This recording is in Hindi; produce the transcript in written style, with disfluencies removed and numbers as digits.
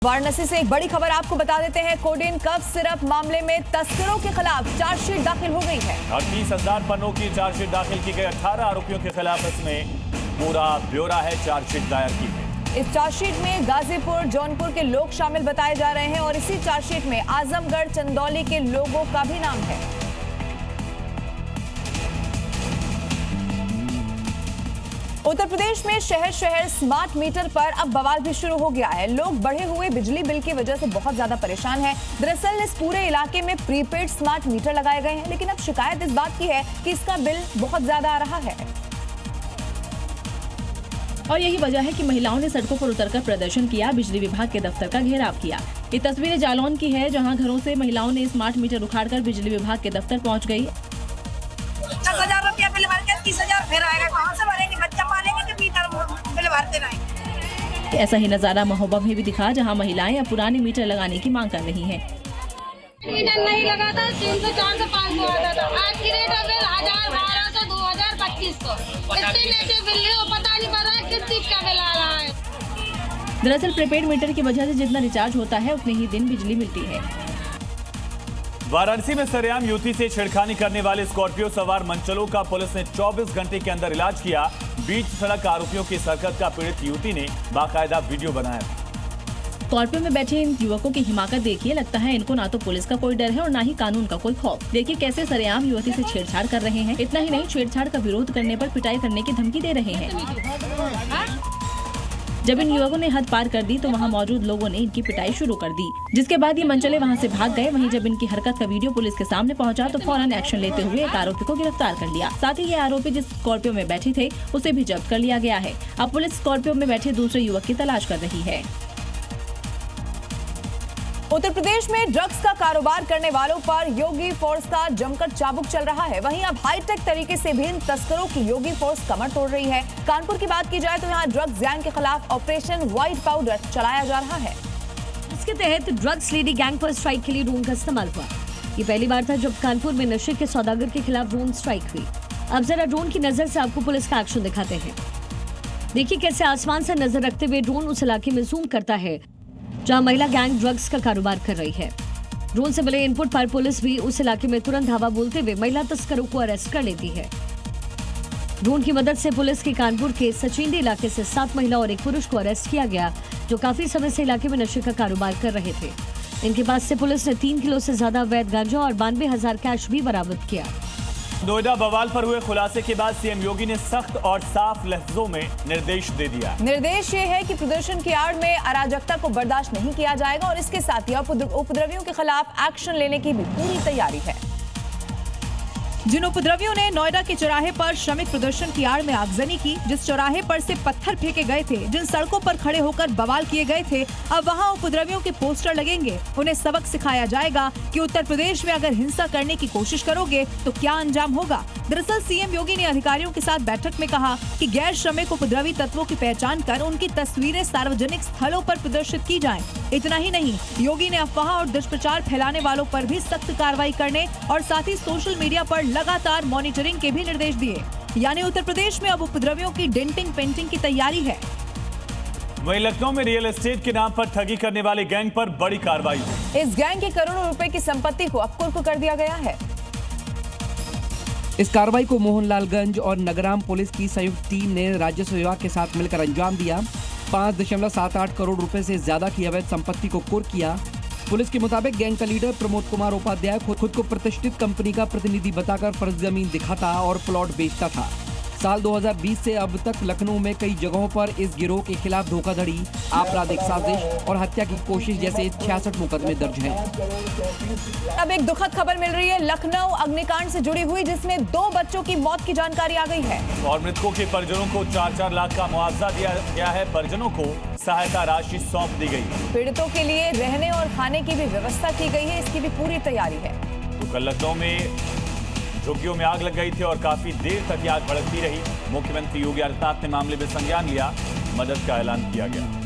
वाराणसी से एक बड़ी खबर आपको बता देते हैं। कोडेन कफ सिरप मामले में तस्करों के खिलाफ चार्जशीट दाखिल हो गई है। 38,000 पन्नों की चार्जशीट दाखिल की गई। 18 आरोपियों के खिलाफ इसमें पूरा ब्यौरा है। चार्जशीट दायर की गई। इस चार्जशीट में गाजीपुर, जौनपुर के लोग शामिल बताए जा रहे हैं और इसी चार्जशीट में आजमगढ़, चंदौली के लोगों का भी नाम है। उत्तर प्रदेश में शहर शहर स्मार्ट मीटर पर अब बवाल भी शुरू हो गया है। लोग बढ़े हुए बिजली बिल की वजह से बहुत ज्यादा परेशान हैं। दरअसल इस पूरे इलाके में प्रीपेड स्मार्ट मीटर लगाए गए हैं, लेकिन अब शिकायत इस बात की है कि इसका बिल बहुत ज्यादा आ रहा है। और यही वजह है कि महिलाओं ने सड़कों पर उतरकर प्रदर्शन किया, बिजली विभाग के दफ्तर का घेराव किया। ये तस्वीरें जालौन की है, जहां घरों से महिलाओं ने स्मार्ट मीटर उखाड़कर बिजली विभाग के दफ्तर पहुंच गई। 10,000 रुपया बिल भर के 30,000 फिर आएगा, कहाँ से भरेंगे? बच्चा पालेंगे कि मीटर बिल भरते रहेंगे। ऐसा ही नजारा महोबा में भी दिखा, जहां महिलाएं अब पुराने मीटर लगाने की मांग कर रही हैं। मीटर नहीं लगा था, 300, 400, 500 आता था। आज की रेट बिल 1000, 1200, 2000, 2500। इससे बिल पता नहीं पड़ रहा है किस चीज का बिल आ रहा है। दरअसल प्रीपेड मीटर की वजह से जितना रिचार्ज होता है उतने ही दिन बिजली मिलती है। वाराणसी में सरेआम युवती से छेड़खानी करने वाले स्कॉर्पियो सवार मंचलों का पुलिस ने 24 घंटे के अंदर इलाज किया। बीच सड़क आरोपियों की हरकत का पीड़ित युवती ने बाकायदा वीडियो बनाया। स्कॉर्पियो में बैठे इन युवकों की हिमाकत देखिए, लगता है इनको ना तो पुलिस का कोई डर है और ना ही कानून का कोई खौफ। देखिए कैसे सरेआम युवती से छेड़छाड़ कर रहे हैं। इतना ही नहीं, छेड़छाड़ का विरोध करने पर पिटाई करने की धमकी दे रहे हैं। जब इन युवकों ने हद पार कर दी तो वहां मौजूद लोगों ने इनकी पिटाई शुरू कर दी, जिसके बाद ये मंचले वहां से भाग गए। वहीं जब इनकी हरकत का वीडियो पुलिस के सामने पहुंचा तो फौरन एक्शन लेते हुए एक आरोपी को गिरफ्तार कर लिया। साथ ही ये आरोपी जिस स्कॉर्पियो में बैठे थे उसे भी जब्त कर लिया गया है। अब पुलिस स्कॉर्पियो में बैठे दूसरे युवक की तलाश कर रही है। उत्तर प्रदेश में ड्रग्स का कारोबार करने वालों पर योगी फोर्स का जमकर चाबुक चल रहा है। वहीं अब हाईटेक तरीके से भी इन तस्करों की योगी फोर्स कमर तोड़ रही है। कानपुर की बात की जाए तो यहाँ ड्रग्स गैंग के खिलाफ ऑपरेशन व्हाइट पाउडर चलाया जा रहा है। इसके तहत ड्रग्स लेडी गैंग पर स्ट्राइक के लिए ड्रोन का इस्तेमाल हुआ। ये पहली बार था जब कानपुर में नशे के सौदागर के खिलाफ ड्रोन स्ट्राइक हुई। अब जरा ड्रोन की नजर से आपको पुलिस का एक्शन दिखाते हैं। देखिए कैसे आसमान से नजर रखते हुए ड्रोन उस इलाके में जूम करता है जहां महिला गैंग ड्रग्स का कारोबार कर रही है। ड्रोन से मिले इनपुट पर पुलिस भी उस इलाके में तुरंत धावा बोलते हुए महिला तस्करों को अरेस्ट कर लेती है। ड्रोन की मदद से पुलिस के कानपुर के सचिंडी इलाके से 7 महिला और एक पुरुष को अरेस्ट किया गया, जो काफी समय से इलाके में नशे का कारोबार कर रहे थे। इनके पास से पुलिस ने 3 किलो से ज्यादा अवैध गांजा और 92,000 कैश भी बरामद किया। नोएडा बवाल पर हुए खुलासे के बाद सीएम योगी ने सख्त और साफ लफ्जों में निर्देश दे दिया। निर्देश ये है कि प्रदर्शन की आड़ में अराजकता को बर्दाश्त नहीं किया जाएगा और इसके साथ ही उपद्रवियों के खिलाफ एक्शन लेने की भी पूरी तैयारी है। जिन उपद्रवियों ने नोएडा के चौराहे पर श्रमिक प्रदर्शन की आड़ में आगजनी की, जिस चौराहे पर से पत्थर फेंके गए थे, जिन सड़कों पर खड़े होकर बवाल किए गए थे, अब वहां उपद्रवियों के पोस्टर लगेंगे। उन्हें सबक सिखाया जाएगा कि उत्तर प्रदेश में अगर हिंसा करने की कोशिश करोगे तो क्या अंजाम होगा। दरअसल सीएम योगी ने अधिकारियों के साथ बैठक में कहा कि गैर श्रमिक उपद्रवी तत्वों की पहचान कर उनकी तस्वीरें सार्वजनिक स्थलों पर प्रदर्शित की जाएं। इतना ही नहीं, योगी ने अफवाह और दुष्प्रचार फैलाने वालों पर भी सख्त कार्रवाई करने और साथ ही सोशल मीडिया पर लगातार मॉनिटरिंग के भी निर्देश दिए। यानी उत्तर प्रदेश में अब उपद्रवियों की डेंटिंग पेंटिंग की तैयारी है। वहीं लखनऊ में रियल एस्टेट के नाम पर ठगी करने वाले गैंग पर बड़ी कार्रवाई। इस गैंग की करोड़ों रुपए की संपत्ति को अब कुर्क कर दिया गया है। इस कार्रवाई को मोहनलालगंज और नगराम पुलिस की संयुक्त टीम ने राजस्व विभाग के साथ मिलकर अंजाम दिया। 5.78 करोड़ रुपए से ज्यादा की अवैध संपत्ति को कुर्क किया। पुलिस के मुताबिक गैंग का लीडर प्रमोद कुमार उपाध्याय खुद को प्रतिष्ठित कंपनी का प्रतिनिधि बताकर फर्जी जमीन दिखाता और प्लॉट बेचता था। साल 2020 से अब तक लखनऊ में कई जगहों पर इस गिरोह के खिलाफ धोखाधड़ी, आपराधिक साजिश और हत्या की कोशिश जैसे 66 मुकदमे दर्ज हैं। अब एक दुखद खबर मिल रही है लखनऊ अग्निकांड से जुड़ी हुई, जिसमें 2 बच्चों की मौत की जानकारी आ गई है और मृतकों के परिजनों को 4-4 लाख का मुआवजा दिया गया है। परिजनों को सहायता राशि सौंप दी गई। पीड़ितों के लिए रहने और खाने की भी व्यवस्था की गई है, इसकी भी पूरी तैयारी है। तो कल लखनऊ में झुग्गियों में आग लग गई थी और काफी देर तक आग भड़कती रही। मुख्यमंत्री योगी आदित्यनाथ ने मामले में संज्ञान लिया, मदद का ऐलान किया गया।